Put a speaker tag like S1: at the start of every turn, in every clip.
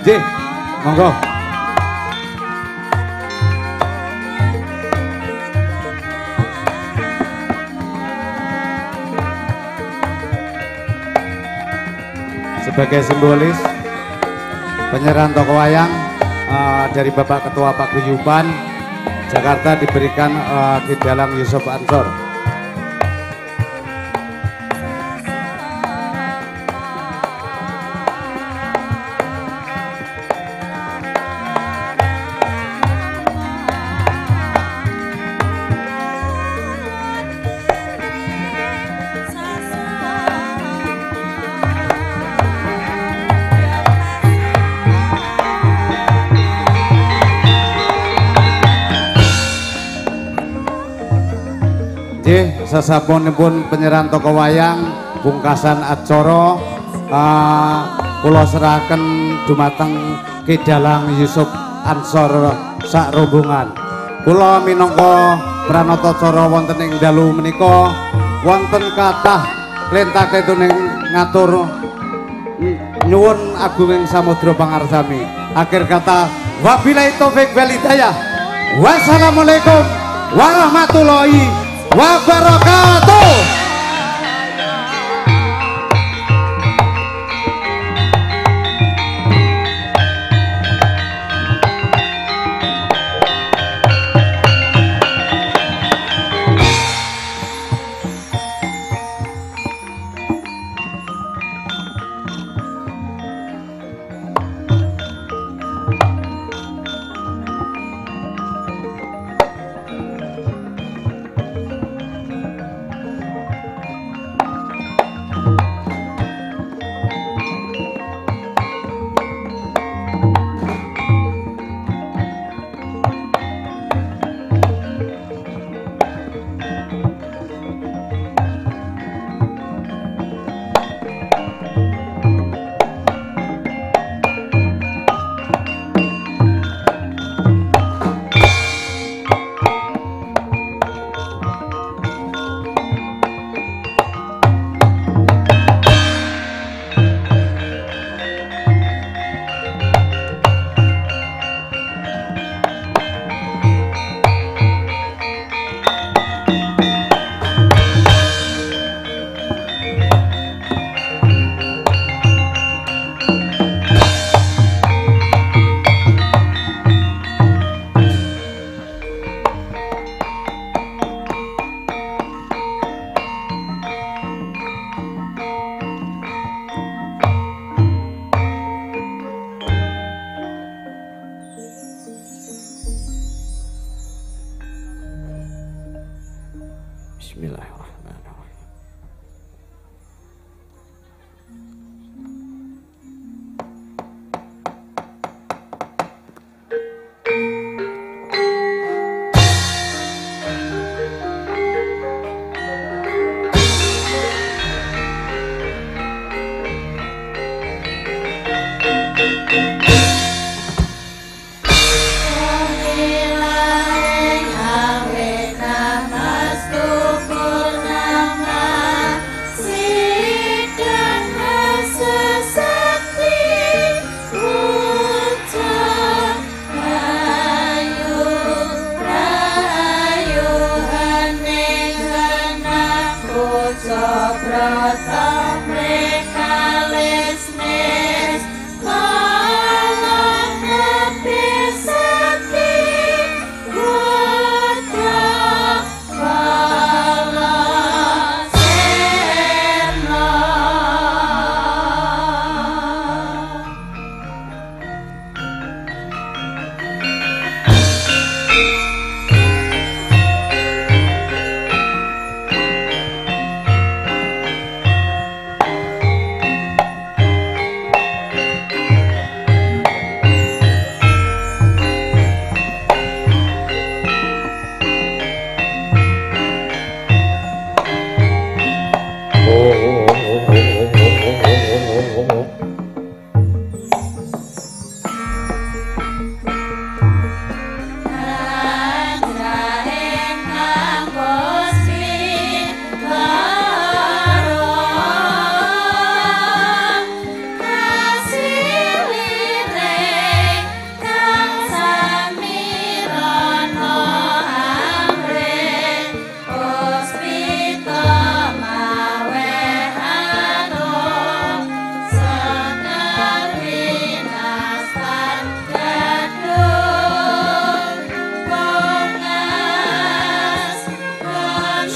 S1: Nggih, monggo. Sebagai simbolis penyerahan toko wayang dari Bapak Ketua Paguyuban Jakarta diberikan Ki Dalang Yusuf Ansor. Sasapunipun penyerahan toko wayang pungkasan acara kula serahaken dumateng Ki Dalang Yusuf Ansor sak rombongan. Kula minangka pranatacara wonten ing dalu menika wonten kathah lentah-lentuning ngatur nyuwun agunging samudra pangarsami. Akhir kata wabillahi taufik wal hidayah. Wassalamualaikum warahmatullahi wabarakatuh. Bismillahirrahmanirrahim.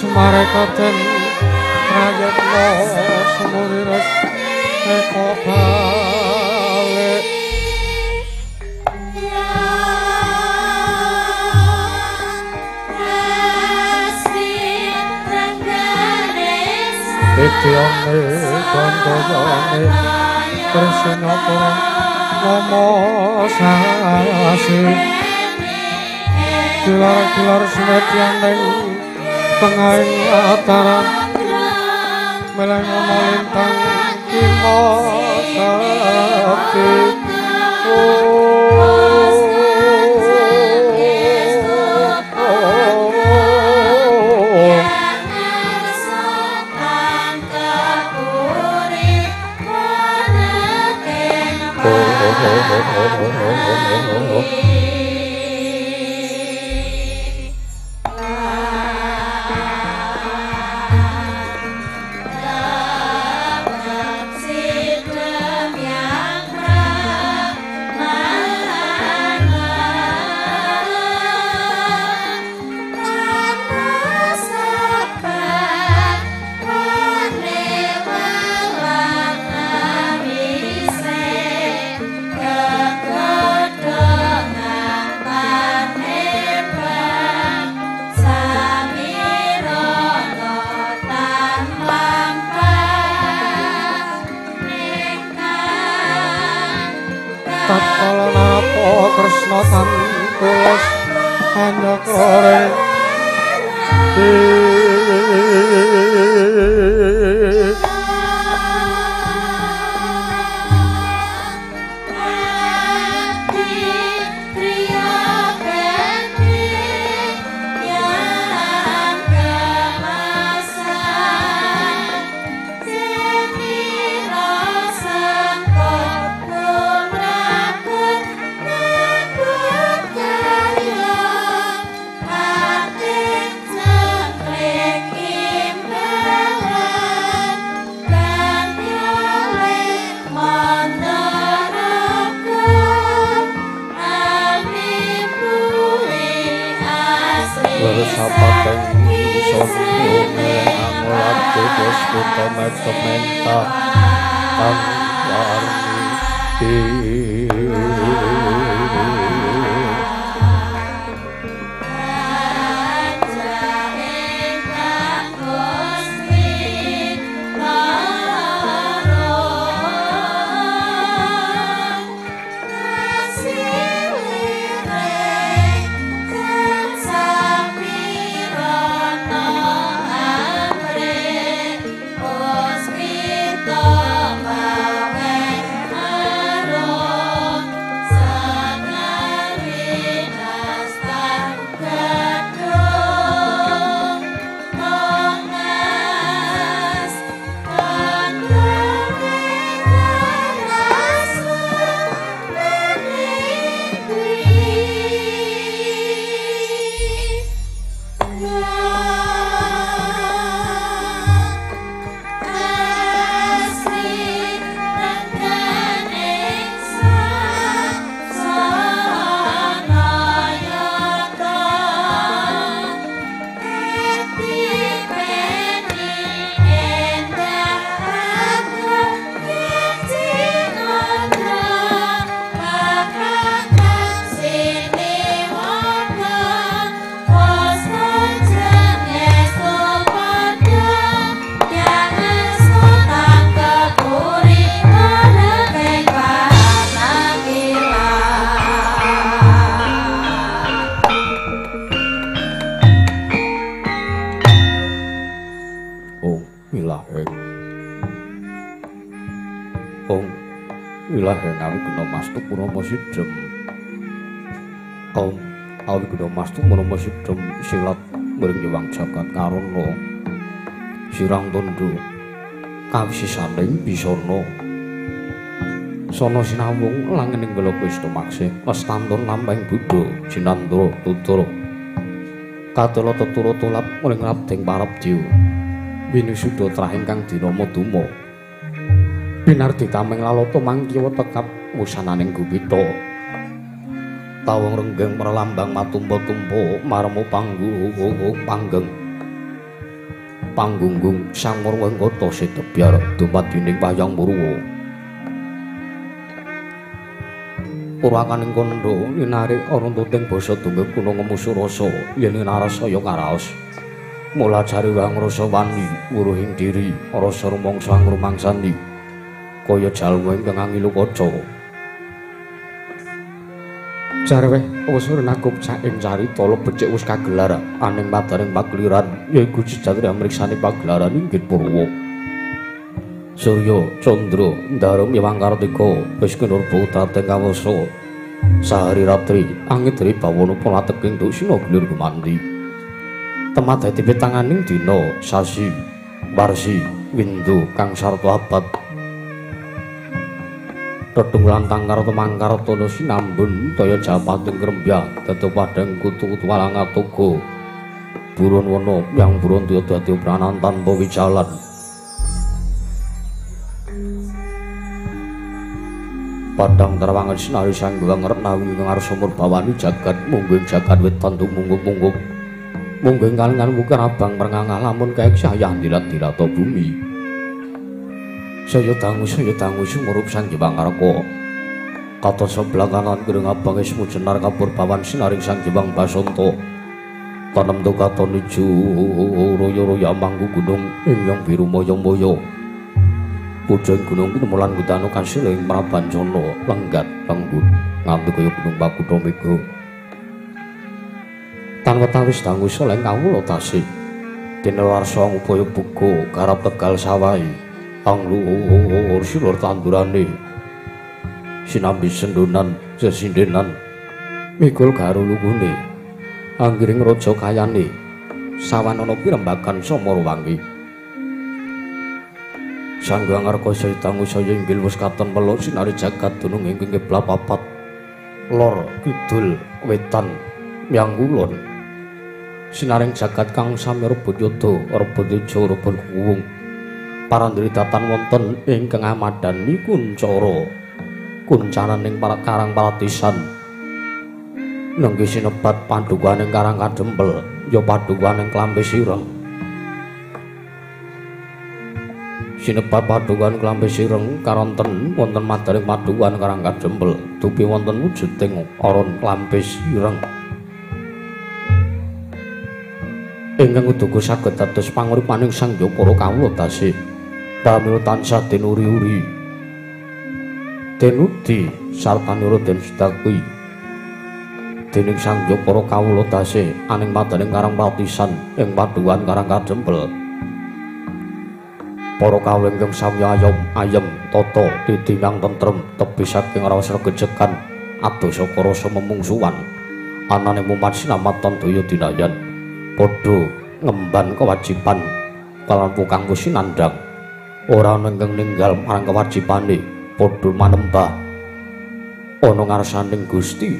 S2: Marekaten prayatna semuriris eko balik Ityane kandayane Krishna para Namo sasi Kilar-kilar sinetyaning tengahing ataran meleng melintang kimo sakti Kresna tan tulus anyaklare Sidhem silat mring nyuwang jagat karana sirang tondo kawisisaning bisana sono sinawung langening kala Krishna maksih lestantun lampahing Buddha jinandra tutur kadala tetura tulap mring rabding parabdiya winisuda trahing kang dinama Duma binardi tameng lalata mangkiwa tekap wusananing gupita tawang renggeng merlambang matumpa-tumpa marmo panggeng panggunggung sang murwengkata sedebyar dumadining wayang murwa. Purwakaning kandha ninarik aruntuting basa dunggep kuna ngemusu rasa yen narasaya karaos. Mula jari wang rasa wani wuruhing diri rasa rumangsa ngrumangsani kaya jalwa ingkang angilu kaca. Jarweh wis renakup saking carita lebecik wis kagelar aning madaring pagliran yaiku jejak mriksani pagelaran inggih Purwa. Surya, Candra, Ndarum Hyang Kartika wis kinurba dhateng kawasa. Sahari ratri angin dari bawana polateking dusina gelir gumanti. Temat dadi petanganing dina sasi, warsi, windu kang sarta abad. Redung lantang karta mangkartana sinambun daya japating krembyak dadi padhang kutu-kutu walangatoga. Buron wana yang buron dadi pranan tanpa wijalan. Padang terwangan sinari sanggang renawi ngarsa murbawani jagat mungging jagat wetan tumunggup-munggup. Mungging kalingan mukar abang merenganga lamun kaek sayah dilat-dilata bumi. Saya dangu sumurup sang Hyang Kartika. Kata sebelah kanan kireng abang ismu jenar kapur bawan sinaring sang Hyang Basanta. Tanem to katon ijo royo-royo mangku gunung yang biru moyo-moyo. Pucung gunung timulan gudano kasiling Prabancana lenggat lembut nganti kaya gunung Bakutha Mega. Tan wetawis dangu soleng kawula tasih. Tinelarsa ngupaya buka garap tegal sawai. Angluhur silur tandurane. Sinambi sendonan sesindenan. Mikul garu lugune. Anggiring raja kayane. Sawanana pirembagan samara wangi. Sanggang Arkasa dangu saya inggil wis katon melo sinari jagat dunung ing kiblat papat. Lor, kidul, wetan, yang kulon. Sinaring jagat kang sami rebut yudha, rebut ijo, rebut kuwung. Parandiri datan wonten ingkang amadani kuncara. Kuncananing para karang palatisan. Nenggi sinebat padukaning karang kadempel, ya padukaning klambi sireng. Sinebat padukan klambi sireng karonten wonten madaring padukan karang kadempel dupi wonten wujuding aron klambi sireng ingkang uduga saged dados panguripaning sang para kawula tasih pramila tansah den uri-uri den udi sarta nira den sedakui dening sang para kawula tasih aning madaring karang patisan ing padukan karang kadempel. Para kawula ingkang sami ayem tata titingang tentrem tebi saking rasa gejekan adosa rasa memungsuhan anane mumat sinamatan daya dinayan padha ngemban kewajiban kalawan kanggo sinandhang ora ana ingkang ninggal marang kewajibane padha manembah ana ngarsaning Gusti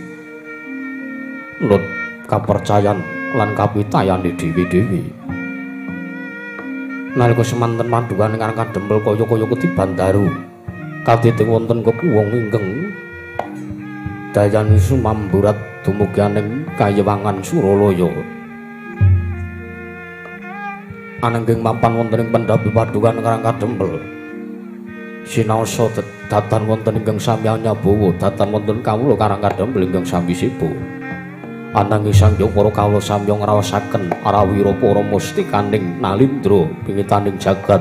S2: nut kapercayan lan kapitayané dewi-dewi. Nalika semanten padukan ingkang kadempel kaya-kaya ketiban daru katiting wonten kepuwung ingkang dayani sumamburat dumugi aning kayewangan Suralaya anengging mapan wonten ing pendhapi padukan ingkang kadempel sinaosa datan wonten ingkang sami anyabawa datan wonten kawula karang kadempel ingkang sami sibu ananging sang para kawula samya ngraosaken arawira para mustikaning Nalindra pingitaning jagat.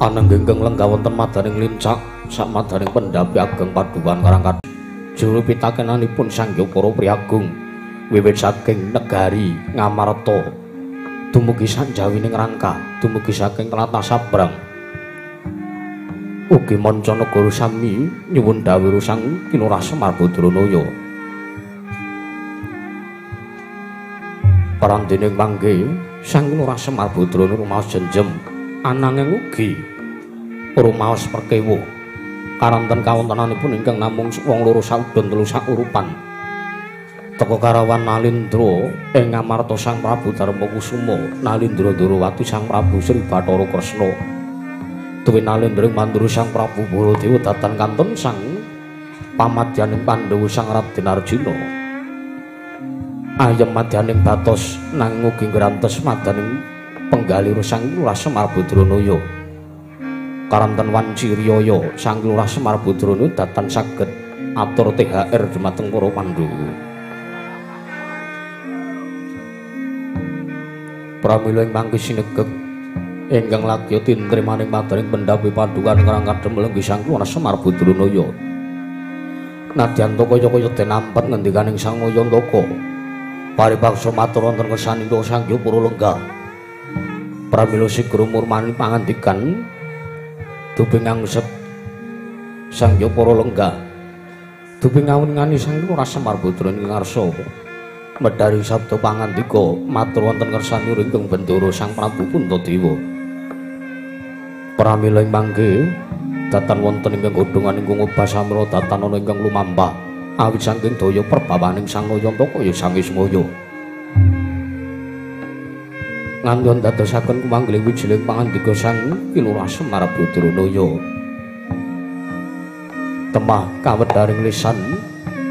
S2: Ananging ingkang lenggah wonten madaring lincak sak madaring pendhapi ageng padukan karang juru pitakenanipun sang para priagung wiwit saking negari Ngamarta dumugi sanjawining Rangka dumugi saking tlatah Sabrang ugi Mancanegara sami nyuwun dawuh sang Kinurah Semar Badranaya. Parandening mangke sang Kinurah Semar Badranaya rumaos jenjem ananging ugi rumaos perkewo karanten kawontenanipun ingkang namung wong loro saudon telu saurupan. Teka karawan Nalindra ing Ngamarta Sang Prabu Darmakusuma, Nalindra Durawati Sang Prabu Sri Bathara Kresna. Duwe Nalindra manduru Sang Prabu Baladewa datan kanten sang pamadyaning Pandhawa sang Raden Arjuna ayem madyaning batos nanging ugi ngrantes madaning penggalira sang Lurah Semar Badranaya karanten wanci riyaya sang Lurah Semar Badranaya datan saged atur THR dhumateng para Pandhawa. Pramila ing mangke sinegek ingkang lagya tintrimaning madaning pendhapi padukan ngrang kadhem lenggih sang Lurah Semar Badranaya. Nadyan kaya-kaya denampet ngendikaning Sang Mayantaka. Paripaksa matur wonten kersanipun Sangya Puralengga. Pramila sigra murmani pangandikan duping ngangsep Sangya Puralengga. Duping ngawuningani Sang Lurah Semar Badranaya ing ngarsa medhari sabda pangandika matur wonten kersanipun ingkang Bendara Sang Prabu Puntadewa. Pramila ing mangke datan wonten ingkang godhongan ingkang obah samira datan ana ingkang lumampah awit saking daya perbawaning Sang Mayantaka ya Sang Ismaya. Ngandhut dadosaken kumanggiling wijining pangandika Sang Lurah Semar Badranaya. Temah kawedharing lisan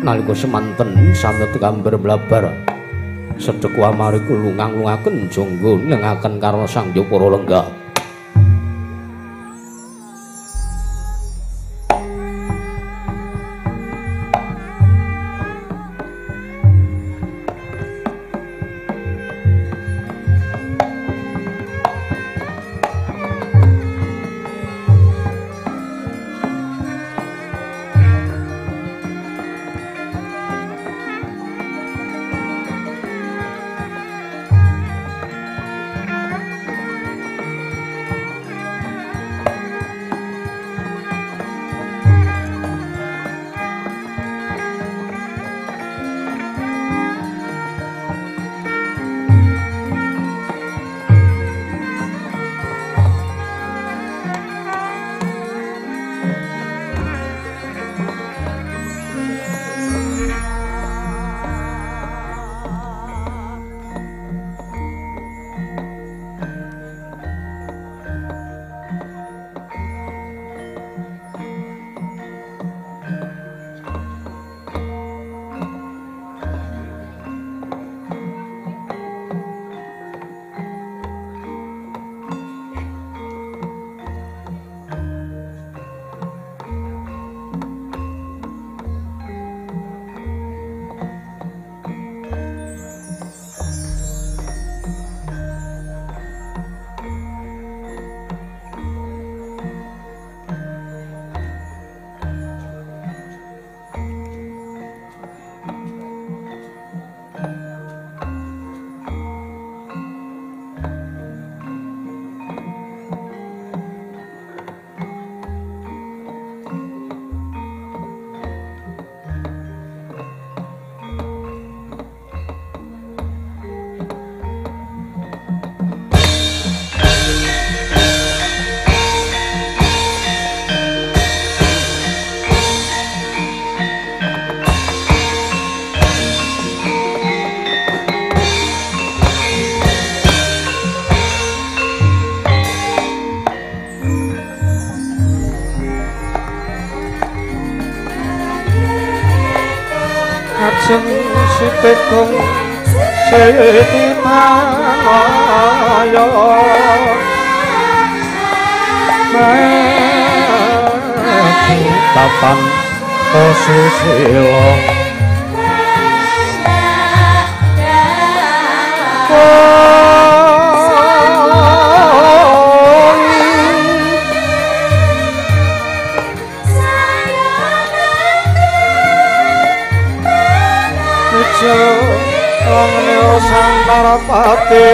S2: nalika semanten sami gambar mlabar sedhek amari kulungang-lungaken jangga nengaken karo Sangya Puralengga.
S3: Ajeng sitekung siti manaya tapan susila sang Narapati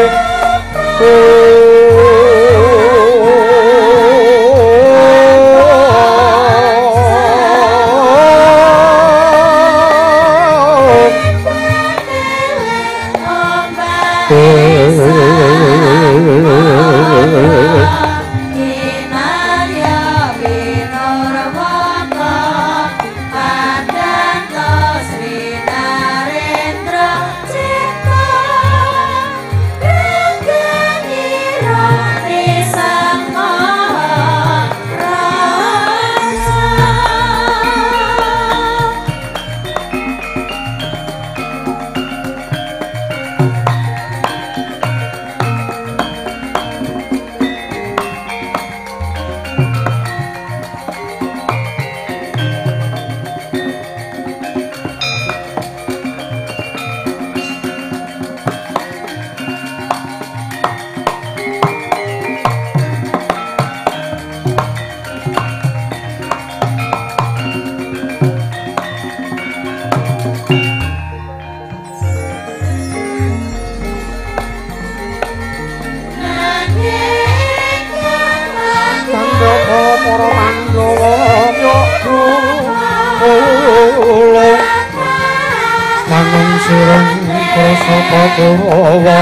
S3: Tung sireng prasapa Kurawa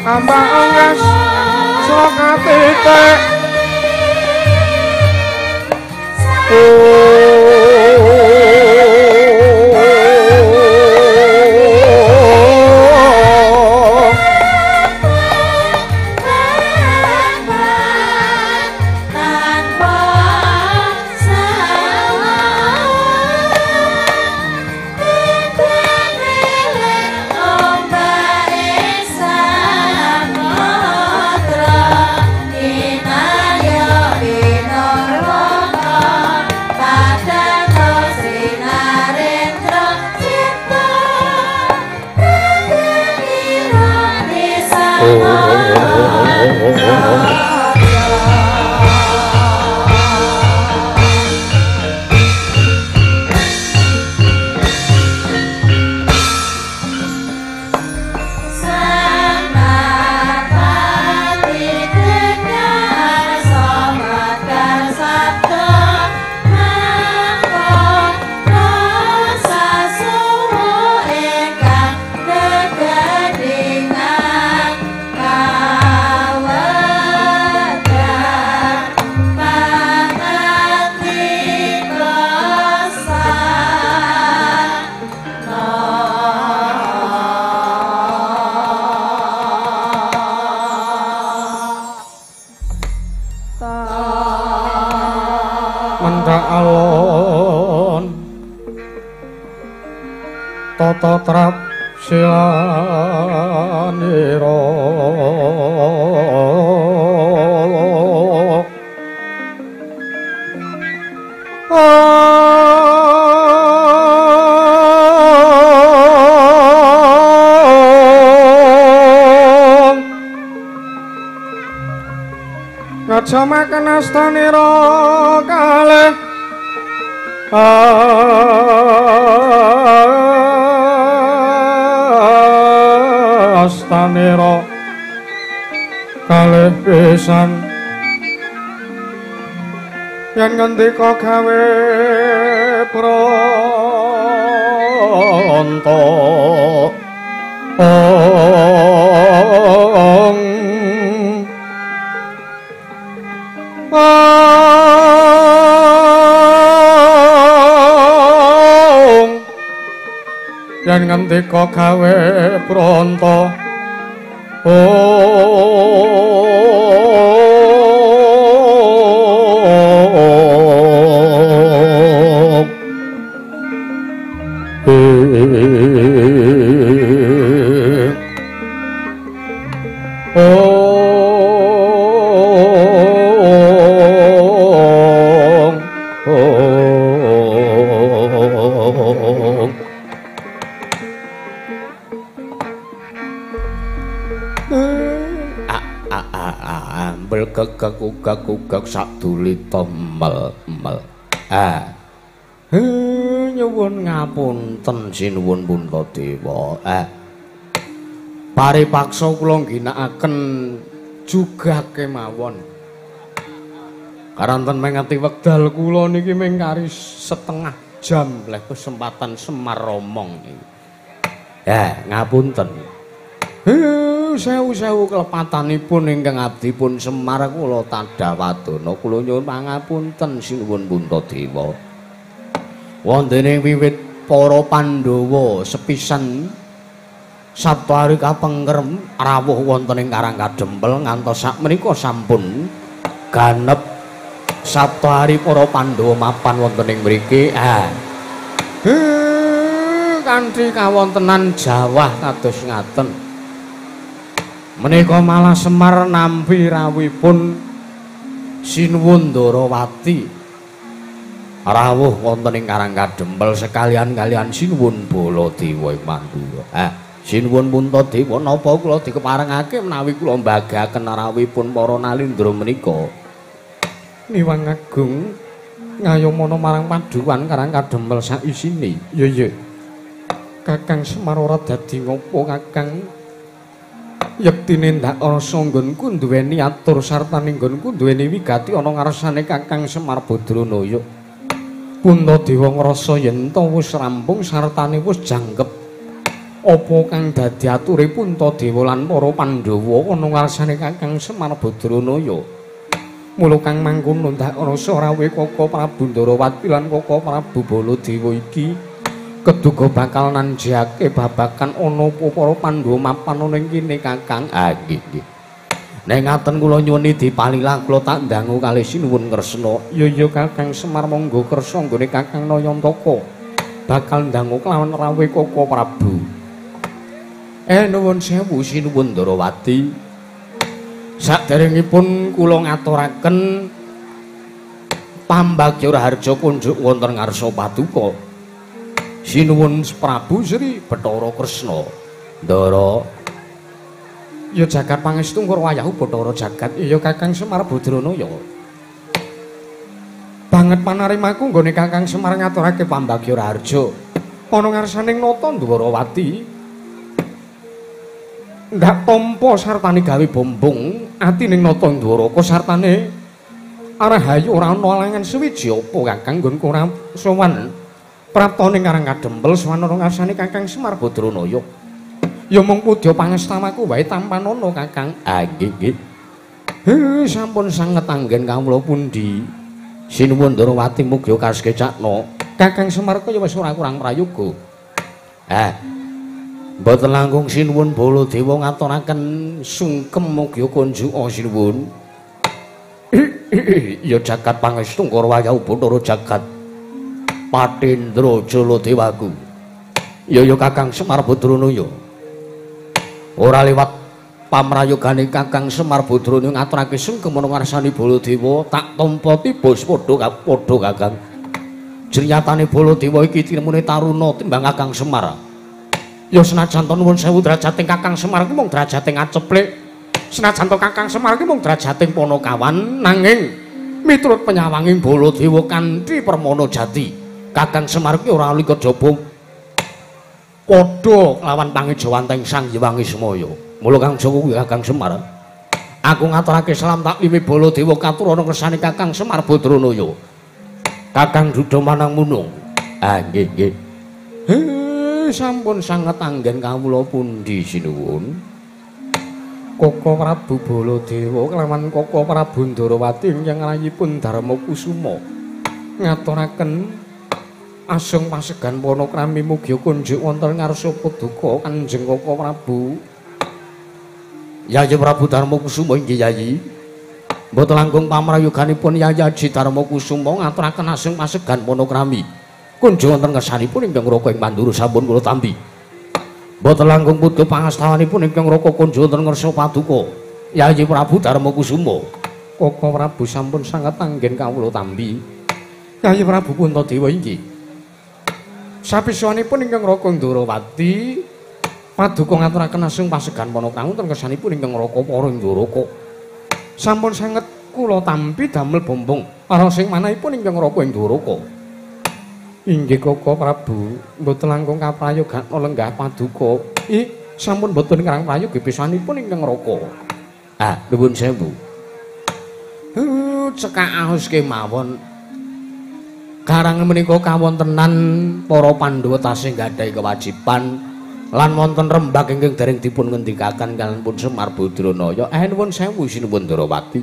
S3: Ambak ongkas soka titik mendak alon tata trap silanira Ngaja makan astanira kalih astanira kalih pisan yen ngendika gawe pronto yen ngendika gawe pronto gagak saduli temel nyuwun ngapunten sinuwun Puntadewa paripaksa kula ngginakaken juga kemawon karanten mengeti wekdal kula niki mengkari setengah jam leh kesempatan Semar Romong niki ngapunten sewu-sewu kelepatanipun ingkang abdi pun Semar kula tadhawadana kula nyuwun pangapunten sinuwun Puntadewa wonten ing wiwit para Pandhawa sepisan Saptahari kapengker rawuh wonten ing Karang Kadempel ngantos sakmenika sampun ganep Saptahari para Pandhawa mapan wonten ing mriki kanthi kawontenan jawah kados ngaten menika malah Semar nampi rawuhipun Sinuwun Ndarawati rawuh wonten ing Karang Kadempel sekalian kalian Sinuwun Baladewa ing Mandura Sinuwun Puntadewa napa kula dikeparengake menawi kula mbagaken rawuhipun para nalindra menika Niwang Agung ngayomana marang paduan Karang Kadempel sak isine Kakang Semar ora dadi ngopo Kakang Yektine ndak rasa nggonku duweni atur sartane nggonku duweni wigati ana ngarsane Kakang Semar Badranaya. Puntadewa ngrasa yen ta wis rampung sartane wis jangkep. Apa kang dadi ature Puntadewa lan para Pandhawa ana ngarsane Kakang Semar Badranaya? Mula kang mangkono ndak rasa rawuh Kaka Prabu Ndarawati lan Kaka Prabu Baladewa iki keduga bakal nanjake babakan ana apa para Pandhawa mapan ning kene Kakang. Ah nggih. Nek ngaten kula nyuwun dipalilah kula tak ndangu kalih sinuwun Kresna. Ya Kakang Semar monggo kersa nggone Kakang Nayantaka. Bakal ndangu kelawan rawuh Kaka Prabu. Nuwun sewu sinuwun Ndarawati. Saderengipun kula ngaturaken pambagya raharja kunjuk wonten ngarsa paduka. Sinuwun Prabu Sri Bathara Kresna. Ndara ya jagat pangestu Ngurwayahu Bathara jagat ya Kakang Semar Badranaya. Banget panarimaku nggone Kakang Semar ngaturake pambagya raharja ana ngarsaning nata Ndarawati. Ndak tampa sartane gawe bombong atining nata Ndwaraka sartane Rahayu ora ana alangan suwiji apa Kakang nggonku ora sowan praptaning Karang Kadempel sowan ana ngarsane Kakang Semar Badranaya. Ya mung pudya pangestamaku wae tampan ana Kakang. Ah nggih. Sampun sanget anggen kawula pundi. Sinuwun Ndarawati mugi kasekecakna. Kakang Semar kaya wis ora kurang prayoga. Mboten langkung sinuwun Baladewa ngaturaken sungkem mugi kunjuk sinuwun. Ya jagat pangestu Ngurwayahu Bathara jagat Patendra Jaladewaku. Ya Kakang Semar Badranaya. Ora liwat pamrayogane Kakang Semar Badranaya ngaturake sungkem ana ngarsane Baladewa tak tampa tibus padha Kakang. Jriyatane Baladewa iki tiremune taruna timbang Kakang Semar. Ya senajan to nuwun sewu drajating Kakang Semar ki mung drajating aceplik. Senajan to Kakang Semar ki mung drajating Panakawan nanging miturut penyawanging Baladewa kanthi permana jati. Kakang Semar ki ora liket jaba padha lawan pangejawanteng Sang Hyang Ismaya. Mula Kang Jawa kuwi Kakang Semar. Aku ngaturake salam taklimi Baladewa katurana kersane Kakang Semar Badranaya. Kakang Duda Manang Munung. Ah nggih. Sampun sanget anggen kawula pundi sinuwun. Kaka Prabu Baladewa kelawan Kaka Prabu Ndarawati ingkang rayipun Darma Kusuma ngaturaken asung pasegan panakrami mugi kunjuk wonten ngarsa paduka Kanjeng Kaka Prabu. Yayi Prabu Darma Kusuma inggih Yayi. Mboten langkung pamrayoganipun Yayi Aji Darma Kusuma ngaturaken asung pasegan panakrami kunjuk wonten kersanipun ingkang raka ing Mandura sampun kula tampi. Mboten langkung pudha pangastawanipun ingkang raka kunjuk wonten ngarsa paduka Yayi Prabu Darma Kusuma. Kaka Prabu sampun sanget anggen kawula tampi. Yayi Prabu Puntadewa inggih. Sapisanipun ingkang raka Ndarawati paduka ngaturaken asung pasegan panakrami wonten kersanipun ingkang raka para Ndwaraka. Sampun sanget kula tampi damel bombong para sing manahipun ingkang raka ing Ndwaraka. Inggih Kaka Prabu, mboten langkung kaprayogan lenggah paduka. Sampun mboten kirang prayogi pisanipun ingkang raka. Nuwun sewu. Cekak aos kemawon. Karang menika kawontenan para Pandhawa tasih gadhahi kewajiban lan wonten rembag ingkang dereng dipun ngendikaken kaliyan pun Semar Badranaya. Nuwun sewu sinuwun Ndarawati.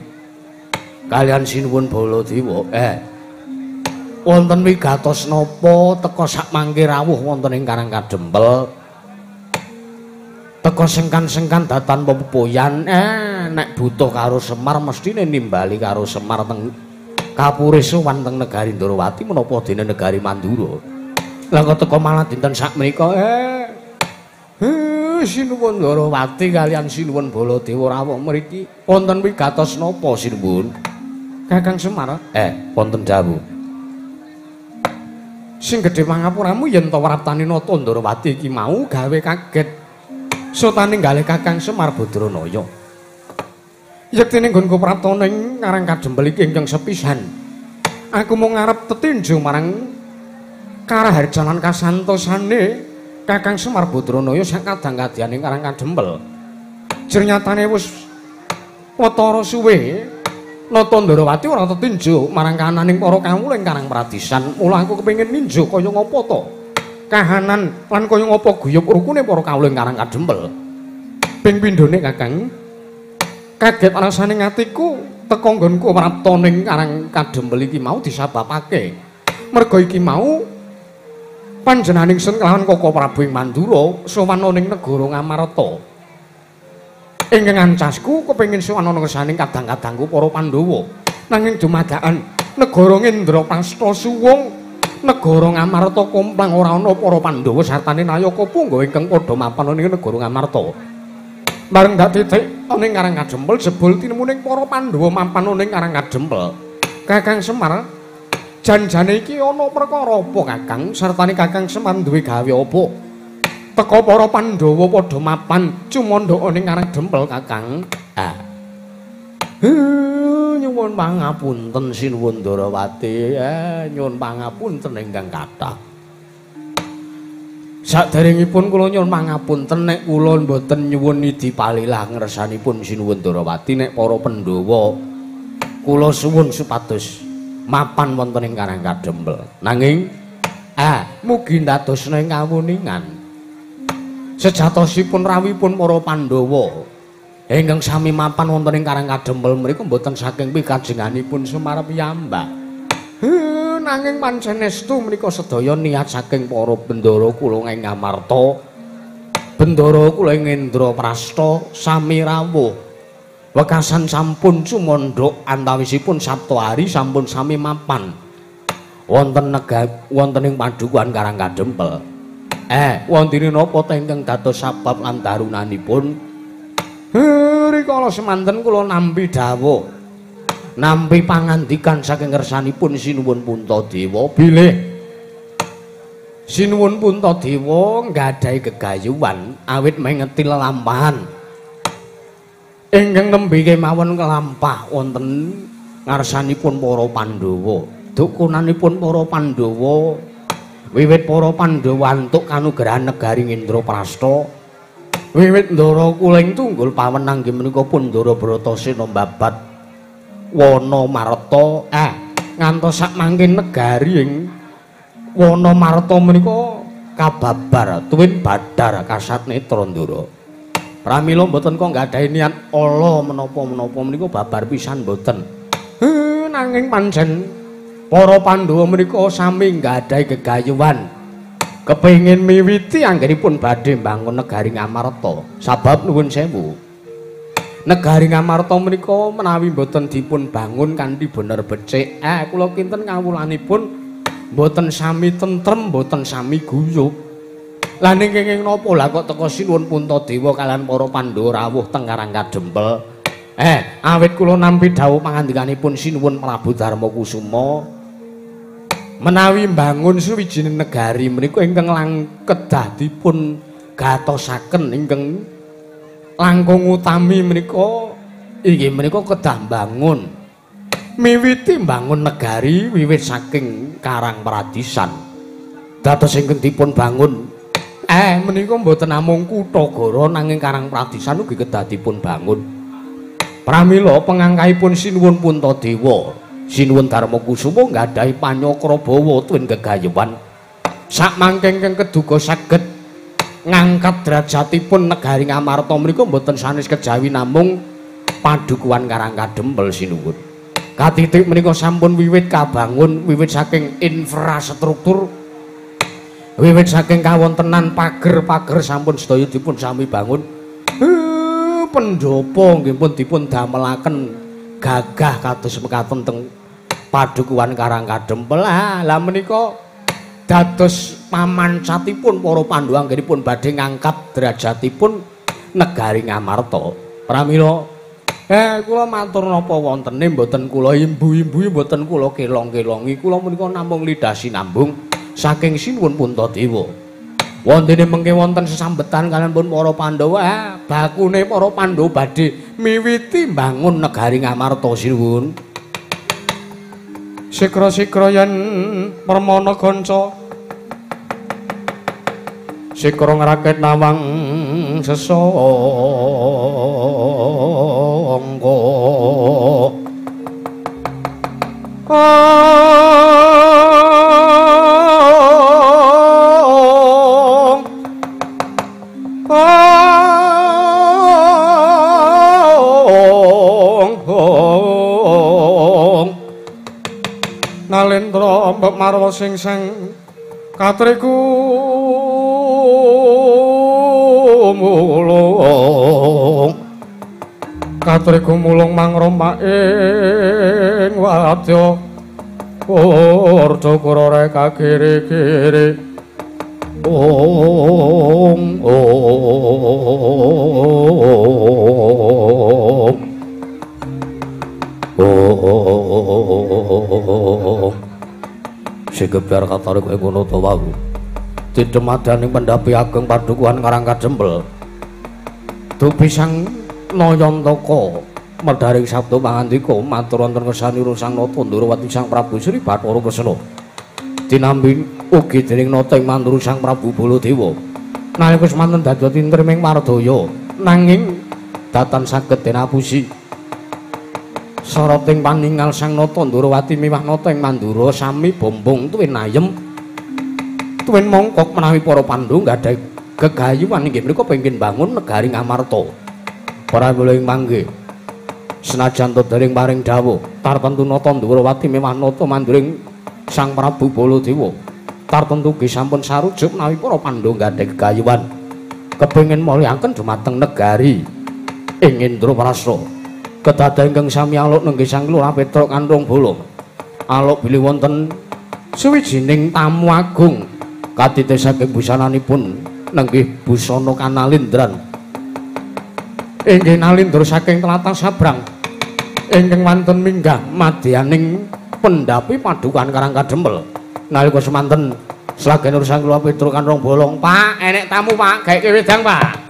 S3: Kaliyan sinuwun Baladewa. Wonten wigatos napa teka sak mangke rawuh wonten ing Karang Kadempel? Teka sengkan-sengkan datan pepoyan. Nek butuh karo Semar mestine nimbali karo Semar teng kapure sowan teng negari Ndarawati menapa dene negari Mandura. Lah kok teka malah dinten sak menika sinuwun Ndarawati kaliyan sinuwun Baladewa rawuh mriki wonten wigatos napa sinuwun? Kakang Semar? Wonten dawuh. Sing gedhe pangapuramu yen ta wartani nata Ndarawati iki mau gawe kaget sotane nggale Kakang Semar Badranaya. Yektine nggonku prapta ning Karang Kadempel iki ingkang sepisan. Aku mung ngarep tetinju marang karaharjanan kasantosane Kakang Semar Badranaya sak kadang-kadyaning Karang Kadempel. Jernyatane wis watara suwe Nata Ndarawati ora tetinjo marang kananing para kawula ing Karang Pradisan. Mula aku kepengin ninja kaya ngapa to? Kahanan lan kaya ngapa guyub rukune para kawula ing Karang Kadempel. Ping pindhone Kakang. Kaget rasane atiku teka nggonku prapta ning Karang Kadempel iki mau disababake. Merga iki mau panjenenganing Sun kelawan Koko Prabu ing Mandura sowan ning negara Ngamarta. Ingkang ancasku kepengin sowan ana ngersaning kadang-kadangku para Pandhawa. Nanging dumadakan negara Ngendraprasta suwung, negara Ngamarta komplang ora ana para Pandhawa sartane Nayaka Pungga ingkang padha mapan ning negara Ngamarta. Bareng dak titik ning Karang Kadempel jebul tinemuning para Pandhawa mapan ning Karang Kadempel. Kakang Semar, janjane iki ana perkara apa Kakang? Sartane Kakang Semar duwe gawe apa? Teka para Pandhawa padha mapan cumandha ning Karang Dempel Kakang. Nyuwun pangapunten Sinuwun Ndarawati. Nyuwun pangapunten ingkang kathah. Saderengipun kula nyuwun pangapunten nek kula mboten nyuwun idi palilah ngersanipun Sinuwun Ndarawati nek para Pandhawa kula suwun supados mapan wonten ing Karang Kadempel. Nanging mugi ndadosna ing kawuningan sejatosipun rawipun para Pandhawa ingkang sami mapan wonten ing Karang Kadempel menika mboten saking pikajenganipun Semar piyambak. Nanging pancen estu menika sedaya niat saking para bendara kula ing Ngamarta, bendara kula ing Ngendraprasta sami rawuh. Wekasan sampun cumandha antawisipun Sabtu hari sampun sami mapan wonten ing padukuhan Karang Kadempel. Wonten napa ta ingkang dados sabab lan darunanipun? Rikala semanten kula nampi dawuh, nampi pangandikan saking ngersanipun Sinuwun Puntadewa bilih Sinuwun Puntadewa nggadahi gegayuhan awit mengeti lelampahan ingkang nembe kemawon kelampah wonten ngarsanipun para Pandhawa. Dukunanipun para Pandhawa wiwit para Pandhawa antuk kanugrahan negari Ngendraprasta, wiwit Ndara Kuling tunggul pawenang nggih menika pun Ndara Bratasena mbabat wana Marta. Ngantos sak mangkin negari ing wana Marta menika kababar tuwin badar kasat netra Ndara. Pramila mboten kok nggadahi niat ala menapa-menapa menika babar pisan mboten. Nanging pancen para Pandhawa menika sami nggadahi gegayuhan kepengin miwiti anggenipun badhe mbangun negari Ngamarta. Sabab nuwun sewu, negari Ngamarta menika menawi mboten dipun bangun kanthi bener becik, kula kinten kawulanipun mboten sami tentrem, mboten sami guyub. Lah ning kenging napa lah kok teka Sinuwun Puntadewa kaliyan para Pandhawa rawuh teng Karang Kadempel? Awit kula nampi dawuh pangandikanipun Sinuwun Prabu Darmakusuma menawi mbangun suwijining negari menika ingkang kedah dipun gatosaken ingkang langkung utami menika inggih menika kedah mbangun miwiti mbangun negari wiwit saking Karang Pradisan dados ingkang dipun bangun menika mboten namung Kutagara nanging Karang Pradisan ugi kedah dipun bangun. Pramila pengangkahipun Sinuwun Puntadewa Sinuwun Darmakusuma nggadahi panyakra bawa tuwin gegayuhan sakmangke ingkang keduga saged ngangkat derajatipun negari Ngamarta menika mboten sanes kejawi namung padukuhan Karang Kadempel Sinuwun. Katitik menika sampun wiwit kabangun wiwit saking infrastruktur, wiwit saking kawontenan pager-pager sampun sedaya dipun sami bangun. Pendopo nggih pun dipun damelaken gagah kados mekaten teng padukuhan Karang Kadempel. Lah menika dados pamancatipun para Pandhawa anggenipun badhe ngangkat derajatipun negari Ngamarta. Pramila kula matur napa wontene mboten kula imbu-imbu mboten kula kelong-kelongi, kula menika namung lidah sinambung saking Sinuwun Puntadewa. Wontene mengke wonten sesambetan kaliyan pun para Pandhawa, bakune para Pandhawa badhe miwiti mbangun negari Ngamarta Sinuwun. Sikra-sikra yen permana ganca Sikra ngrakit nawang sesangga Nalendra mbek marwa sing katriku mulung katriku mulung mangrompak ing wadya Urdakara reka kiri-kiri ong Sigebyar katarik ing kono ta wau didemadaning pendhapi ageng padukuhan Karangkajembel dupi sang Nayantaka medharing sabda pangandika matur wonten kesanipun Sang Nata Ndrawati Sang Prabu Sri Bathara Kresna dinambi ugi dening nata ing manduru Sang Prabu Baladewa nalika semanten dadya tintriming Mardaya nanging datan saged dinapusi soroting paningal Sang Nata Ndrawati miwah nata ing Mandura sami bombong tuwin ayem tuwin mongkok menawi para Pandhu gadhah gegayuhan inggih menika pengin bangun negari Ngamarta para muling mangke senajan to dereng paring dawuh tartentu nata Ndrawati miwah nata manduring Sang Prabu Baladewa tartentu nggih sampun sarujuk menawi para Pandhu gadhah gegayuhan kepengin mulyaken dumateng negari ing Indraprasta kedadah ingkang sami aluk nenggih Sang Lurah Petruk Kandhung Bala aluk bilih wonten suwijining tamu agung kadite saking busananipun nenggih busana kanalindran inggih nalindra saking tlatah Sabrang ingkang wonten minggah madyaning pendhapi padukan Karangkajembel nalika semanten slagenipun Sang Lurah Petruk Kandhung Bala Pak enek tamu Pak gaeke wedang Pak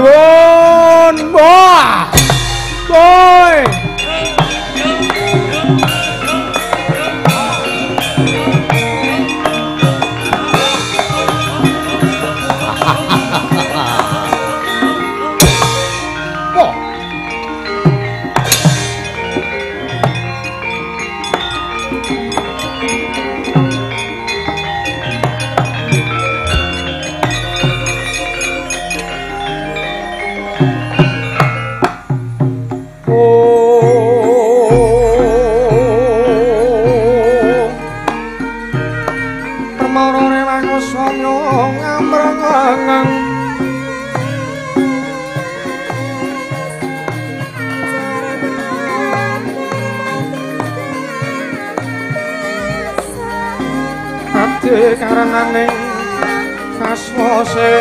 S3: Nuwun, Mbah. Boy. Karenaning kaswase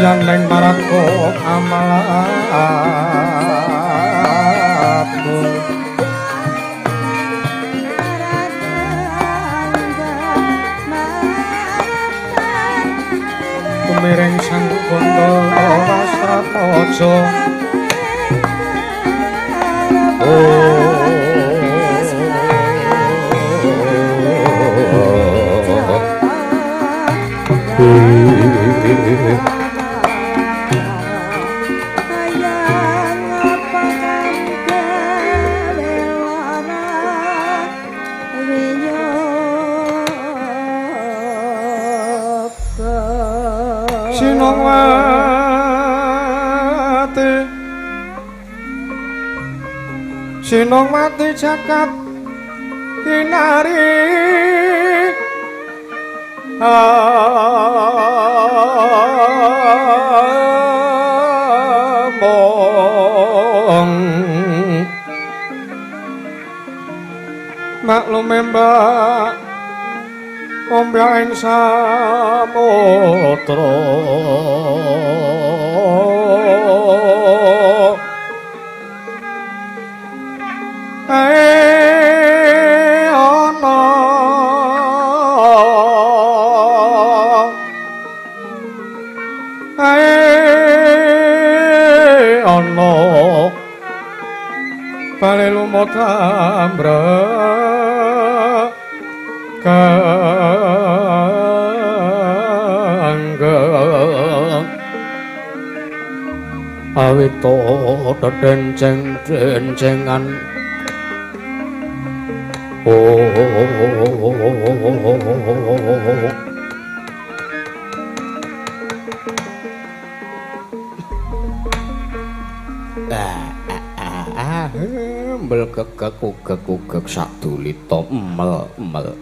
S3: yang neng marako amalatku miring sang bondo Wasrataja Sinong mati jagat kinari among maklum mbak ombyaing samutra ana bale lumutambra kanggo awito denceng-dencengan mbel gegek sadulita emel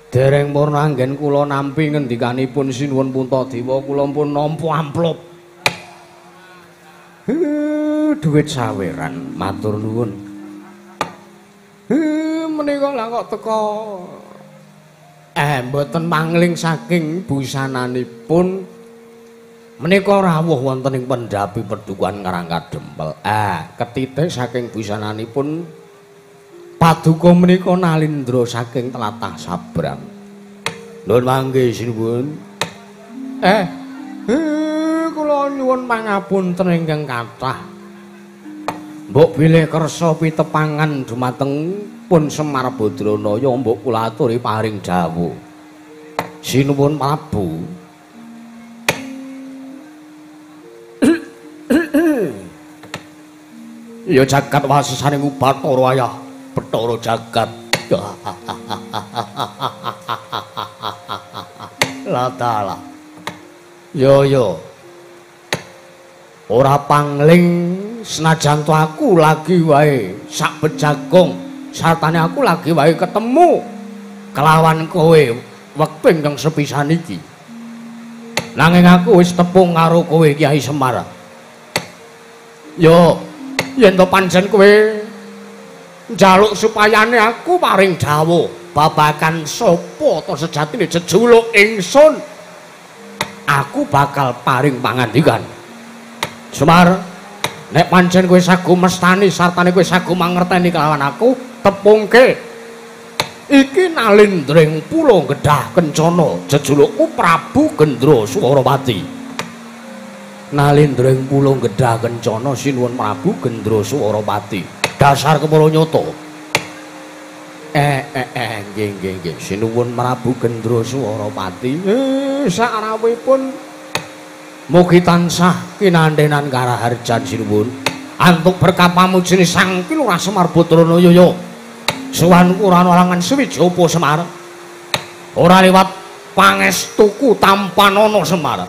S3: dereng purna anggen kula nampi ngendikanipun Sinuwun Puntadewa kula pun nampa amplop duit saweran matur nuwun menika lah kok teka mboten mangling saking busananipun menika rawuh wonten ing pendhapi Padukuhan Karangkadempel ketitik saking busananipun paduka menika nalindra saking tlatah Sabrang nuwun mangke sinuwun kula nyuwun pangapunten ingkang kathah mbok bilih kersa pitepangan dumateng pun Semar Badranaya mbok kula aturi paring dawuh sinuwun Prabu ya jagat wasesaning Bathara Wayah Bathara jagat latala yo ora pangling senajan to aku lagi wae sak bejagong sartane aku lagi wae ketemu kelawan kowe wektu ingkang sepisan iki nanging aku wis tepung karo kowe Kyai Semar yo yen to pancen kowe njaluk supayane aku paring dawuh babagan sapa to sejatine jejuluk ingsun aku bakal paring pangandikan Semar nek pancen kowe sagu mestani sartane kowe sagu mangerteni kelawan aku tepungke iki nalindring Pulo Gedhah Kencana jejulukku Prabu Gendra Suwarawati nalindring Pulo Gedhah Kencana Sinuwun Prabu Gendra Suwarawati dasar kepala nyata nggih Sinuwun Prabu Gendra Suwarawati sakrawuhipun mugi tansah kinandhenan karaharjan sinuwun antuk berkah pamujine Sang Kilurah Semar Badranaya suwan Kurana Walangan Swijapa Semar ora liwat pangestuku tampanana Semar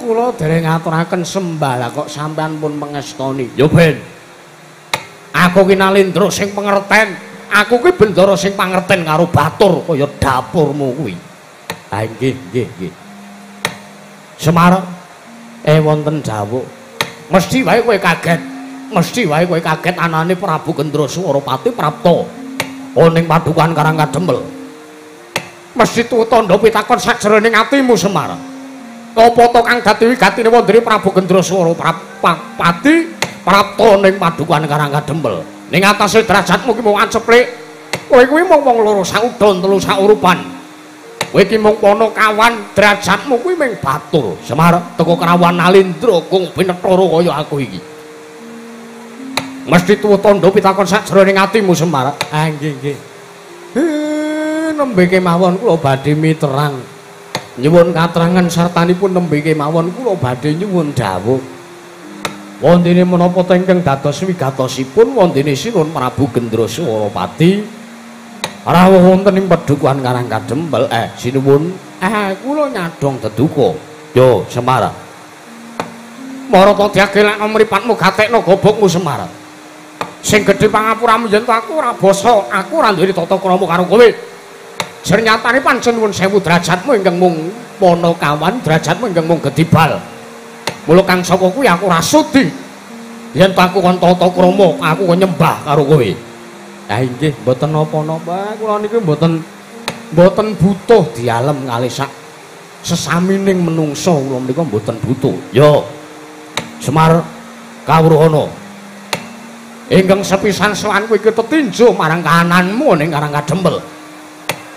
S3: kula dereng ngaturaken sembah kok sampean pun pangestoni ya ben aku ki nalindra sing pangerten aku ki bendara sing pangerten karo batur kaya dapurmu kuwi nggih Semar wonten dawuh mesti wae kowe kaget anane Prabu Gendra Suwarawati prapta ning Padukuhan Karangkadempel mesti tuwa tandha pitakon sajroning atimu Semar apa to kang dadi wigatine wondene Prabu Gendra Suwarawati prapta ning Padukuhan Karangkadempel ning atase derajatmu ki mung anceplik kowe kuwi mung wong loro saudon telu saurupan Kowe iki mung Ponokawan, derajatmu kuwi mung batur. Semar teko Krawan Nalindra kung Binathara kaya aku iki. Mesti tuwa tandha pitakon sajroning atimu Semar. Ah nggih. Nembe kemawon kula badhe miterang. Nyuwun katrangan sartanipun nembe kemawon kula badhe nyuwun dawuh. Wontene menapa ingkang dados wigatosipun wontene Sinun Prabu Gendra Swaropati rawuh wonten ing Padukuhan Karangkadempel. Sinuwun, kula nyadong deduka. Yo Semar. Marata diagelak mripatmu gatekno gobokmu Semar. Sing gedhe pangapuramu yen aku ora basa, aku ora duwe tata krama karo kowe. Jernyatane pancen nuwun sewu derajatmu ingkang mung Ponokawan, derajatmu ingkang mung Gedibal. Mula kang saka kuwi aku ora sudi. Yen aku kon tata krama, aku kon nyembah karo kowe. Ah inggih, mboten napa-napa. Kula niku mboten butuh dialem kalih sak sesamining menungsa kula menika mboten butuh. Yo. Semar kawruhana. Ingkang sepisan sowan kowe iki tetinjo marang kahananmu ning Karangkadempel.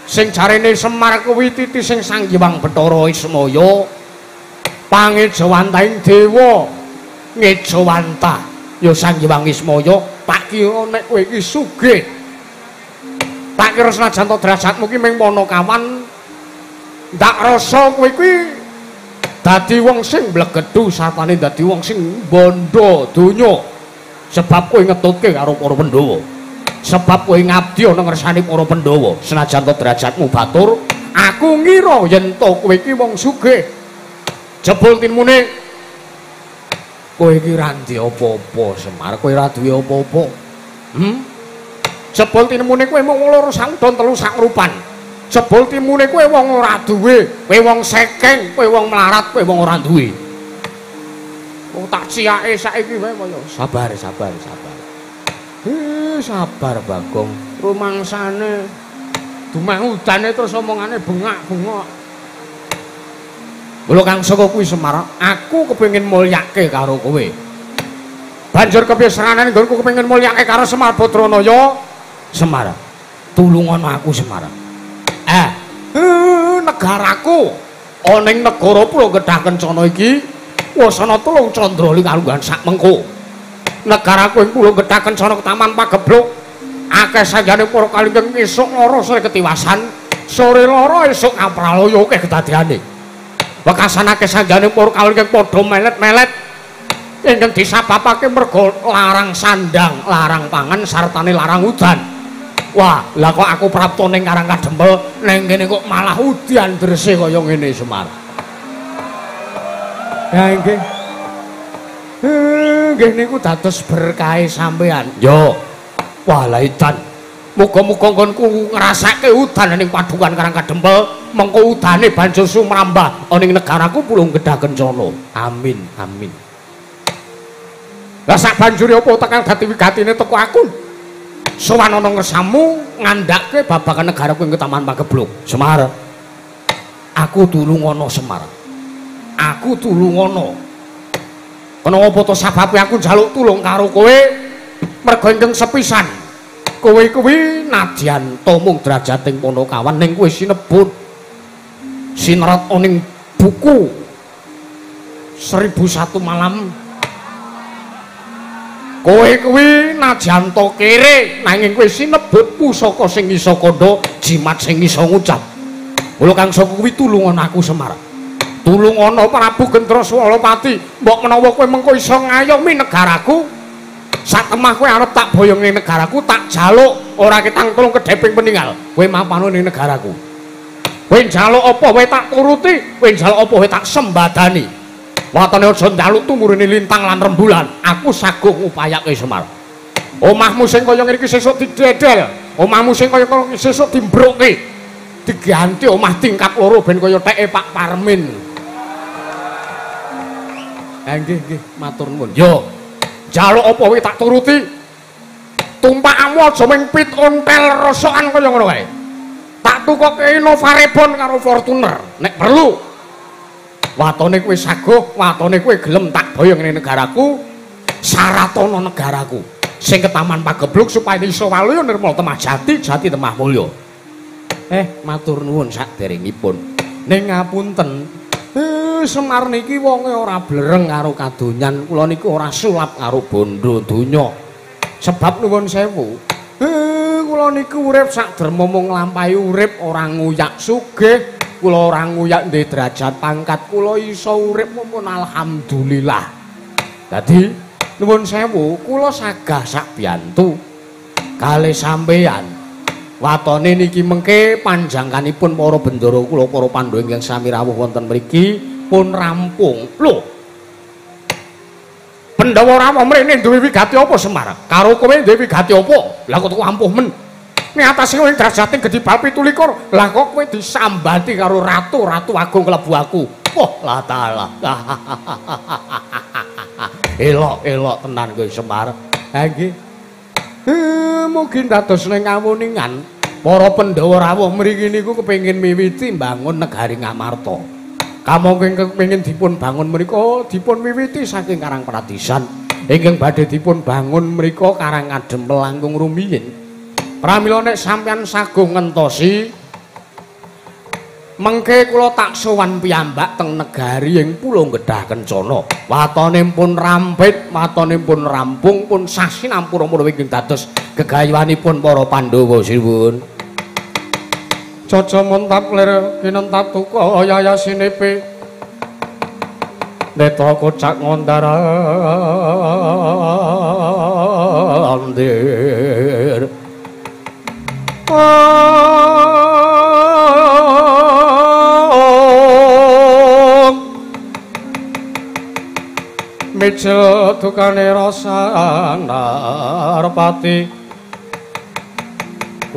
S3: Sing jarene Semar kuwi titi sing Sang Hyang Bathara Ismaya. Pangejawantaing dewa ngejawanta. Ya Sang Hyang Ismaya, tak kira nek kowe iki sugih. Tak kira senajan to derajatmu ki mung Ponokawan, ndak rasa kowe kuwi dadi wong sing mblegedhu sartane dadi wong sing bondo donya. Sebab kowe ngetutke karo para Pandhawa. Sebab kowe ngabdi ana ngersani para Pandhawa. Senajan to derajatmu batur, aku ngira yen to kowe iki wong sugih. Jebul tinmune kowe iki ra ndek apa-apa, Semar. Kowe ra duwe apa-apa. Jebul tinmune kowe mung loro saudon telu sakrupan. Jebul timune kowe wong ora duwe, kowe wong sekeng, kowe wong melarat, kowe wong ora duwe. Oh tak ciake saiki wae kaya sabar. Sabar Bagong. Rumangsane dumang udane terus omongane bengak-bengok. Mula kang saka kuwi Semar, aku kepengin mulyake karo kowe. Banjur kepiye seranane nggonku kepengin mulyake karo Semar Badranaya. Semar, tulungono aku Semar. Negaraku ana ing negara Pulo Gedhah Kencana iki wasana tulung Candrali kalunggahan sak mengko. Negaraku ing Pulo Gedhah Kencana Ketaman Pagebluk akeh sanjane para kalingking esuk lara sore ketiwasan, sore lara esuk kapralaya akeh kedadeane. Wekasan akeh sanjane para kalingking padha melet-melet ingkang disababake merga larang sandang, larang pangan sartane larang udan. Wah, lah kok aku prapta ning Karangkadempel ning kene kok malah udan drese kaya ngene Semar. Ya nggih. Nggih niku dados berkahe sampean. Yo. Wah, la edan. Muga-muga nggonku ngrasake udan ning Padukuhan Karangkadempel, mengko udane banjur sumrambah ana ing negaraku Pulo Gedhah Kencana. Amin. Lah sak banjure apa tekan dadi wigatine teko aku? Sowan ana ngersamu ngandhake babagan negaraku ing Ketaman Pagebluk. Semar. Aku tulungono Semar. Aku tulungono. Kenapa to sababe aku njaluk tulung karo kowe? Merga ingkang sepisan. Kowe kuwi nadyan to mung derajating Ponokawan ning kowe sinebut sinerat ning buku 1001 malam. Kowe kuwi nadyan to kere nanging kowe sinebut pusaka sing isa kandha, jimat sing isa ngucap. Mula kang saka kuwi tulungan aku Semar. Tulungono Prabu Gendra Swalopati, mbok menawa kowe mengko iso ngayomi negaraku, satemah kowe arep tak boyong ning negaraku, tak jaluk ora ketang tulung kedheping peninggal. Kowe mampano ning negaraku. Kowe njaluk apa wae tak turuti, kowe njaluk apa wae tak sembadani. Watane aja njaluk tumurine lintang lan rembulan. Aku saguh ngupayake Semar. Omahmu sing kaya ngene iki sesuk didedel, omahmu sing kaya sesuk dimbroke. Diganti omah tingkat loro ben kaya teke Pak Parmin. Nggih, matur nuwun. Yo. Njaluk apa wae tak turuti. Tumpakmu aja ming pit ontel rosokan kaya ngono wae. Tak tukoke Innovarebon karo Fortuner nek perlu. Watone kowe saguh, watone kowe gelem tak boyong ning negaraku, saratana negaraku sing Ketaman Pagebluk supaya iso waluya nirmala temah jati, jati temah mulya. Matur nuwun saderengipun. Ning ngapunten, Semar niki wonge ora blereng karo kadonyan, kula niku ora sulap karo bondo donya. Sebab nuwun sewu, kula niku urip sak derma mung nglampahi urip, ora nguyak sugih, kula ora nguyak ndek derajat pangkat, kula iso urip mumpun alhamdulillah. Dadi nuwun sewu, kula sagah sak biyantu kalih sampeyan. Watone niki mengke panjangkanipun para bendara kula para Pandhawa ingkang sami rawuh wonten mriki pun rampung. Lho. Pandhawa rawuh mrene duwe wigati apa Semar? Karo kowe duwe wigati apa? Lah kok ampuh men. Nek atase kowe drajating gedhi bal 17, lah kok kowe disambati karo ratu agung klebu aku. Wah, la taala. Elok tenan kowe Semar. Ha nggih. Mungkin dados ning kawuningan para Pandhawa rawuh mriki niku kepengin miwiti mbangun negari Ngamarta. Kamangke kepengin dipun bangun mriku dipun miwiti saking Karang Pradisan ingkang badhe dipun bangun mriku Karang Kadempel langkung rumiyin. Pramila nek sampeyan sagung ngentosi mengke kula tak sowan piyambak teng negari ing Pulau Gedhah Kencana. Watonipun rampit, watonipun rampung pun sasi nampura menawi dados gegayuhanipun para Pandhawa sinuwun. Caca montap lir kinentap tuka yayasinepe. Netra kocak ngondara andir. Micil tukane rasa narpati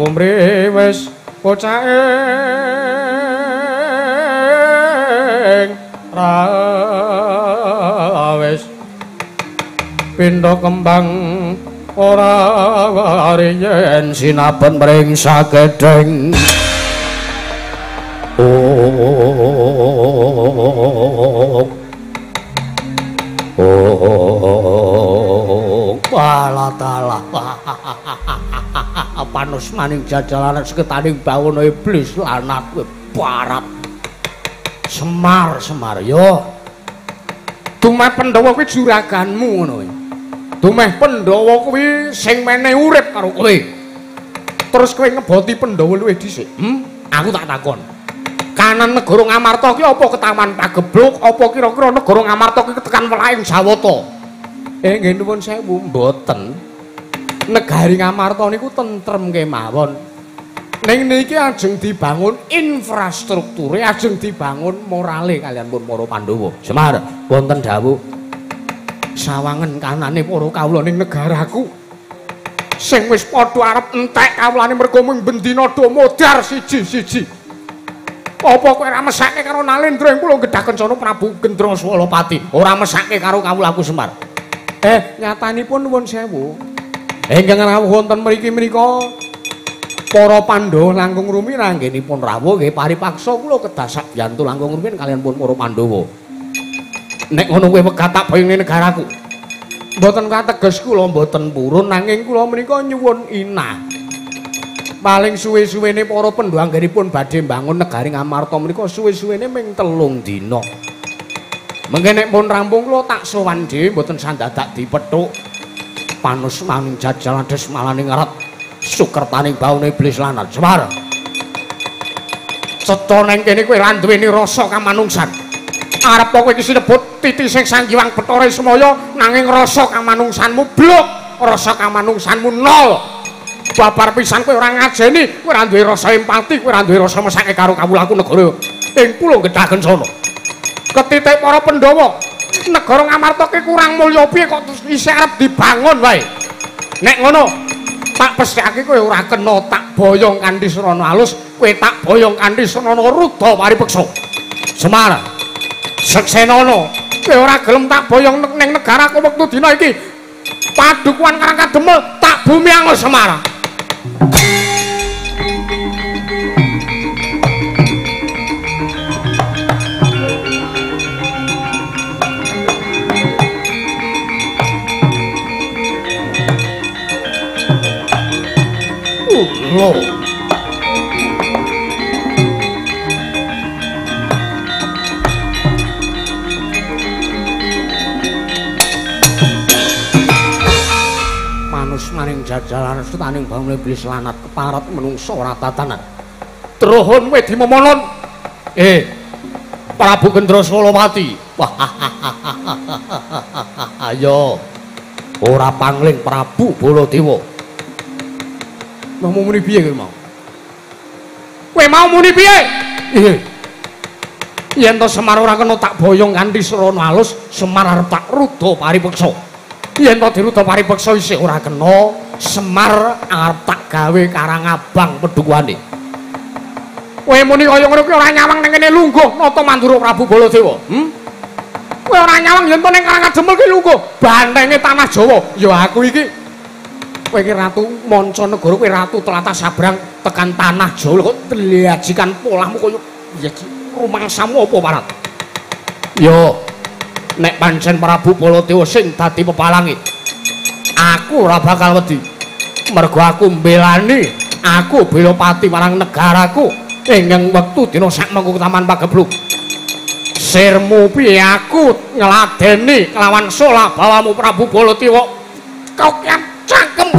S3: umri wis pocaing rawis pindha kembang ora riyen sinaben mring sagedheng Balatala panus maning jajalan seketaning bawana iblis lanat barat Semar yo dumeh Pandhawa kuwi juraganmu ngono dumeh Pandhawa kuwi sing meneh urip karo kowe terus kowe ngeboti Pandhawa luwih dhisik aku tak takon kanan negara Ngamarta ki apa ketaman Pagebluk apa kira-kira negara Ngamarta ki tekan welaing Jawata nggih nuwun sewu mboten negari Ngamarta niku tentrem kemawon ning niki ajeng dibangun infrastrukture ajeng dibangun morale kalian pun para Pandhawa Semar wonten dawuh sawangen kanane para kawula ning negaraku sing wis padha arep entek kawulane mergo mung bendina do modar siji-siji apa kowe ora mesake karo Nalendra ing Pulau Gedhah Kencana Prabu Gendra Swalapati ora mesake karo kawulaku Semar nyatanipun nuwun sewu ingkang rawuh wonten mriki-mrika para Pandhawa langkung rumiyin anggenipun rawuh nggih paripaksa kula kedah sak biyantu langkung rumiyin kalian pun para Pandhawa nek ngono kowe wegat tak bayang negaraku mboten kateges kula mboten purun nanging kula menika nyuwun inah paling suwe-suwene para Pandhawa anggenipun badhe mbangun negari Ngamarta menika suwe-suwene ming 3 dina mengke nek pun rampung kula tak sowan dhewe mboten sandadak dipethuk panus maning jajalan des malaning ngarat sukertaning baune iblis lanat Semar cetha neng kene kowe ra duweni rasa kamanungsan arep kowe iki sinebut titi sing Sanghyang Bathara Semaya nanging rasa kamanungsanmu blok rasa kamanungsanmu nol babar pisan kowe ora ngajeni kowe ora duwe rasa empati kowe ora duwe rasa mesake karo kawulaku negara ing Pulau Gedhah Kencana ketitik para Pandhawa negara Ngamarta ki kurang mulya piye kok isih arep dibangun wae nek ngono tak pesthekake kowe ora kena tak boyong kanthi srana alus kowe tak boyong kanthi srana rudha paripeksa Semar Seksenana kowe ora gelem tak boyong ning negaraku wektu dina iki padukuhan Karang Kadempel tak bumi angus Semar manus maning jajalan sutaning bangune iblis lanat keparat menungso ora tatanan. Drohon wedi momolon. Prabu Gendra Solowati. Ayo. Ora pangling Prabu Baladewa. Mau muni piye kowe mau? Kowe mau muni piye? Yen to Semar ora kena tak boyong kanthi srana alus, Semar arep tak ruda paripeksa. Yen to diruda paripeksa isih ora kena, Semar arep tak gawe karang abang pedhuwane. Kowe muni kaya ngono kuwi ora nyawang ning kene lungguh nata mandura Prabu Baladewa. Kowe ora nyawang yen to ning Karang Kadempel ki lungguh, bantenge tanah Jawa. Ya aku iki kowe iki ratu Mancanegara, kowe ratu tlatah sabrang tekan tanah Jawa kok teliajikan polahmu kaya rumangsamu apa parat? Yo, nek pancen Prabu Baladewa sing dadi pepalangi, aku ora bakal wedi. Mergo aku mbelani, aku bela pati marang negaraku. Ingkang wektu dina sakmengko Taman Pagebluk. Sirmu piye aku ngladeni kelawan solah bawamu Prabu Baladewa. Kau kian cangkem.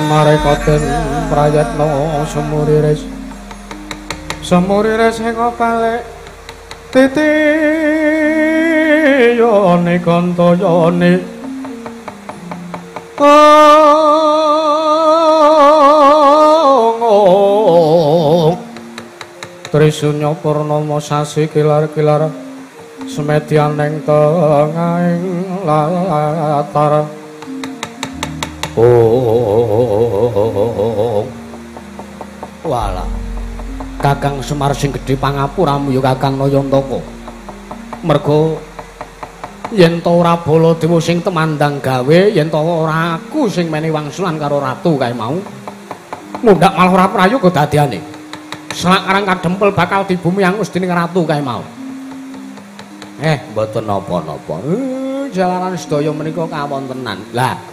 S3: Marekoten prayatna semuriris ing balik titiyane kantayane Trisunya purnama sasi kilar-kilar semedyan ing tengahing latar. Walah Kakang Semar sing gedhe pangapuramu ya Kakang Nayantaka. Mergo yen to ora Baladewa sing temandang gawe, yen to ora aku sing menehi wangsulan karo ratu kae mau, mundhak malah ora prayoga dadiane. Selak Karang Kadempel bakal dibumiangus dening ratu kae mau. Mboten napa-napa. Jalaran sedaya menika kawontenan. Lah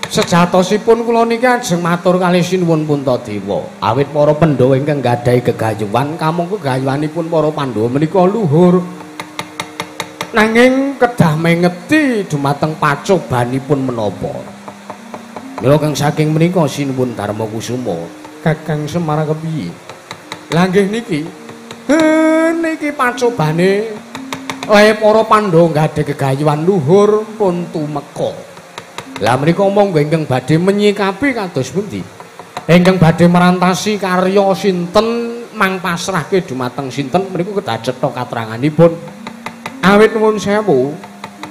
S3: sejatosipun kula niki ajeng matur kalih sinuwun Puntadewa, awit para Pandhawa ingkang gadhahi gegayuhan kamangka gegayuhanipun para Pandhawa menika luhur. Nanging kedah mengeti dumateng pacobanipun menapa. Mila kang saking menika sinuwun Darmakusuma, Kakang Semar kepiye? Lah nggih niki. Niki pacobane lae para Pandhawa gadhah gegayuhan luhur pun tumeka. Lah menika monggo ingkang badhe menyikapi kados pundi? Ingkang badhe marantasi karya sinten mangpasrahke dumateng sinten menika kedah cetha katranganipun. Awit nuwun sewu,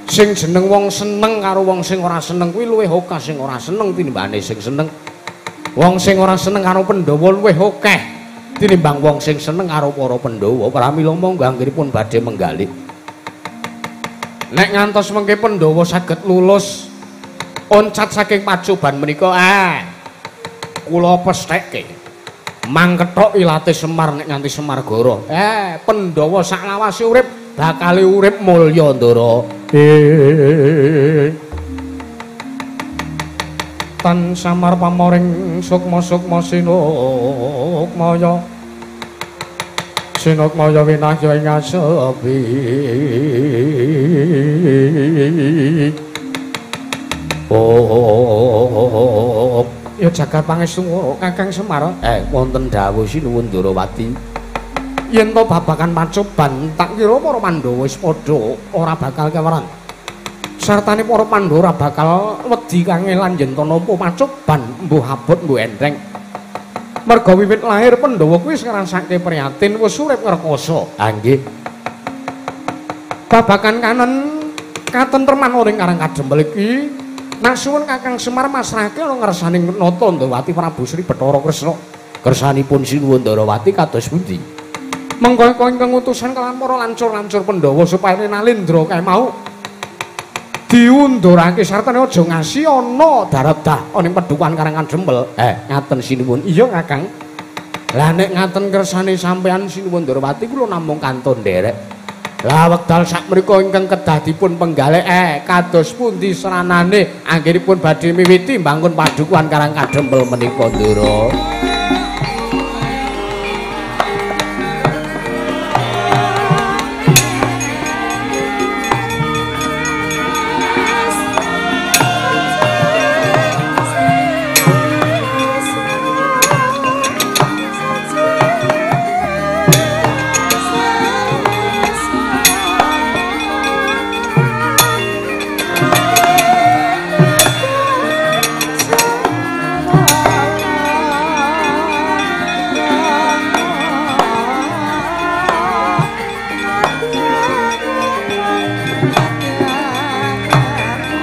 S3: sing jeneng wong seneng karo wong sing ora seneng kuwi luwih akeh sing ora seneng tinimbangane sing seneng. Wong sing ora seneng karo Pandhawa luwih akeh tinimbang wong sing seneng karo para Pandhawa. Pramila monggo anggenipun badhe menggalih. Nek ngantos mengke Pandhawa saged lulus oncat saking pacoban menika kula pesthekke mangkethok ilate Semar nek nganti Semargara Pandhawa saklawase urip bakal urip mulya ndara tan Samar pamoring sukma-sukma sinukmaya winahya ing asepi ya jagat pangestu Kakang Semar
S2: wonten dawuh Sinuwun Ndarawati
S3: yen to babakan pacoban tak kira para Pandhawa wis padha ora bakal keweran sartane para Pandhawa ora bakal wedi kangelan yen to nampa pacoban mbuh abot mbuh enteng merga wiwit lahir Pandhawa kuwi ngrasake prihatin wis urip ngrekoso
S2: nggih
S3: babakan kanen katentreman ing Karang Kadempel iki nak suwun Kakang Semar masrahke ana ngersaning nata Ndawati Prabu Sri Bathara Kresna
S2: kersanipun Sinuwun Ndarawati kados pundi
S3: mengko ingkang utusan kelawan para lancur-lancur Pandhawa supaya Nalendra kae mau diundurake sartane aja ngasi ana daredah ana ing Padukan Karang Kadempel
S2: ngaten Sinuwun
S3: iya Kakang lah nek ngaten kersane sampean Sinuwun Ndarawati kula namung kantun nderek lah wekdal sakmenika ingkang kedah dipun penggalih kados pundi seranane anggenipun badhe miwiti mbangun Padukuhan Karang Kadempel menika Ndara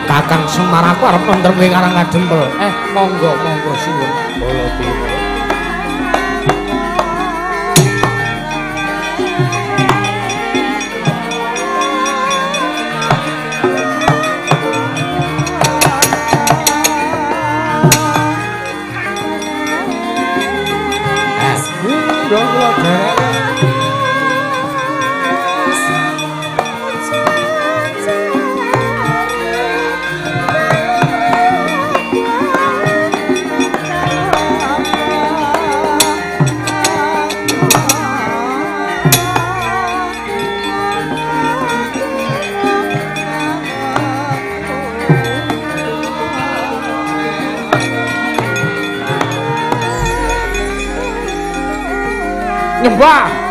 S3: Kakang Semar aku arep nonton ing Karang Kadempel. Monggo siwun Balatira. Nyembah